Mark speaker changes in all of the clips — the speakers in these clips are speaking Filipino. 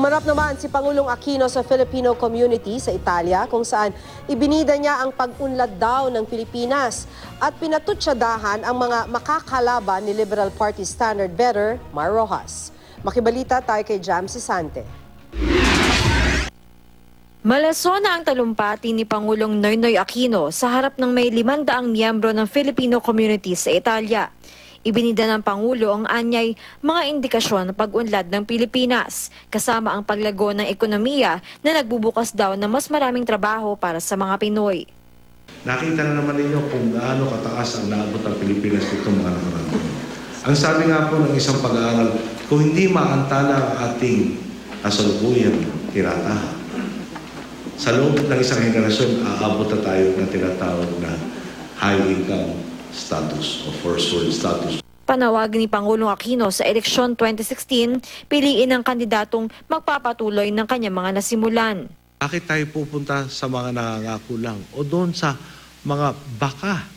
Speaker 1: Humarap naman si Pangulong Aquino sa Filipino community sa Italia kung saan ibinida niya ang pag-unlad daw ng Pilipinas at pinatutsadahan ang mga makakalaban ni Liberal Party standard-bearer Mar Rojas. Makibalita tayo kay Jam Sisante.
Speaker 2: Malasona ang talumpati ni Pangulong Noynoy Aquino sa harap ng may 500 miyembro ng Filipino community sa Italia. Ibinida ng Pangulo ang anyay mga indikasyon ng pag-unlad ng Pilipinas, kasama ang paglago ng ekonomiya na nagbubukas daw ng mas maraming trabaho para sa mga Pinoy.
Speaker 3: Nakita na naman ninyo kung gaano kataas ang naabot ng Pilipinas nitong mga nakaraan. Ang sabi nga po ng isang pag-aaral, kung hindi maantala ang ating kasalukuyang tiratahan, sa loob ng isang henerasyon, aabot na tayo na tinatawag na high income status o first world status.
Speaker 2: Panawagan ni Pangulong Aquino sa eleksyon 2016, piliin ang kandidatong magpapatuloy ng kanyang mga nasimulan.
Speaker 3: Bakit tayo pupunta sa mga nangangako lang o doon sa mga baka,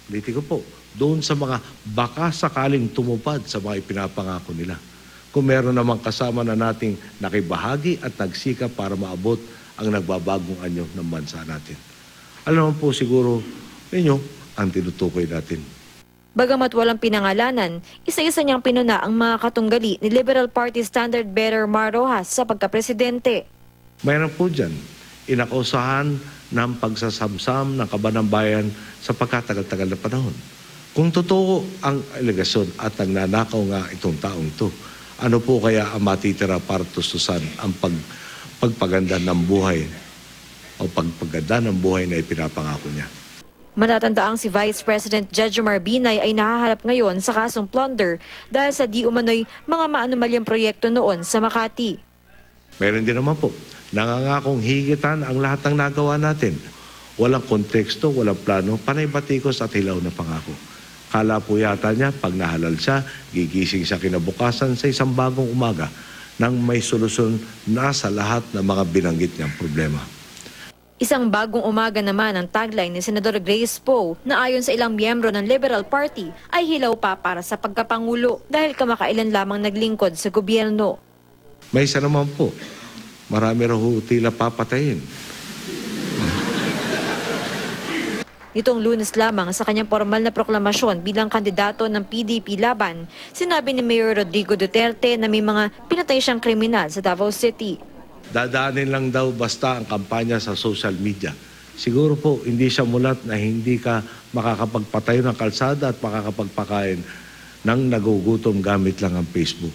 Speaker 3: ulitin ko po, doon sa mga baka sakaling tumupad sa mga ipinapangako nila. Kung meron namang kasama na nating nakibahagi at nagsikap para maabot ang nagbabagong anyo ng bansa natin. Alam mo po siguro ninyo ang tinutukoy natin.
Speaker 2: Bagamat walang pinangalanan, isa-isa niyang pinuna ang mga katunggali ni Liberal Party standard-bearer Mar Rojas sa pagkapresidente.
Speaker 3: Mayroon po dyan, inakausahan ng pagsasamsam ng kaban ng bayan sa pagkatagal-tagal na panahon. Kung totoo ang alegasyon at nagnanakaw nga itong taong ito, ano po kaya ang matitira para tustusan ang pagpaganda ng buhay o pagpaganda ng buhay na ipinapangako niya?
Speaker 2: Matatandaang si Vice President Jejomar Binay ay nahaharap ngayon sa kasong plunder dahil sa di umano'y mga maanumalyang proyekto noon sa Makati.
Speaker 3: Meron din naman po, nangangakong higitan ang lahat ng nagawa natin. Walang konteksto, walang plano, panay batikos at hilaw na pangako. Kala po yata niya, pag nahalal siya, gigising siya kinabukasan sa isang bagong umaga nang may solusyon na sa lahat ng mga binanggit niyang problema.
Speaker 2: Isang bagong umaga naman ang tagline ni Senador Grace Poe na ayon sa ilang miyembro ng Liberal Party ay hilaw pa para sa pagkapangulo dahil kamakailan lamang naglingkod sa gobyerno.
Speaker 3: May isa naman po, marami raw tila papatayin.
Speaker 2: Nitong Lunes lamang sa kanyang formal na proklamasyon bilang kandidato ng PDP laban, sinabi ni Mayor Rodrigo Duterte na may mga pinatay siyang kriminal sa Davao City.
Speaker 3: Dadaanin lang daw basta ang kampanya sa social media. Siguro po, hindi siya mulat na hindi ka makakapagpatayo ng kalsada at makakapagpakain ng nagugutom gamit lang ang Facebook.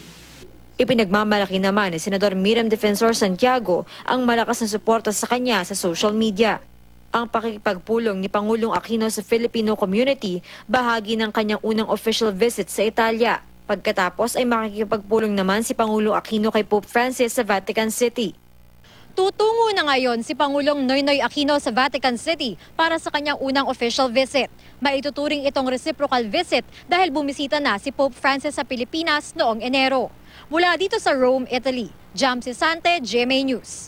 Speaker 2: Ipinagmamalaki naman ni Senador Miriam Defensor Santiago ang malakas na suporta sa kanya sa social media. Ang pakikipagpulong ni Pangulong Aquino sa Filipino community bahagi ng kanyang unang official visit sa Italia. Pagkatapos ay makikipagpulong naman si Pangulong Aquino kay Pope Francis sa Vatican City.
Speaker 4: Tutungo na ngayon si Pangulong Noynoy Aquino sa Vatican City para sa kanyang unang official visit. Maituturing itong reciprocal visit dahil bumisita na si Pope Francis sa Pilipinas noong Enero. Mula dito sa Rome, Italy, Jam Sisante, GMA News.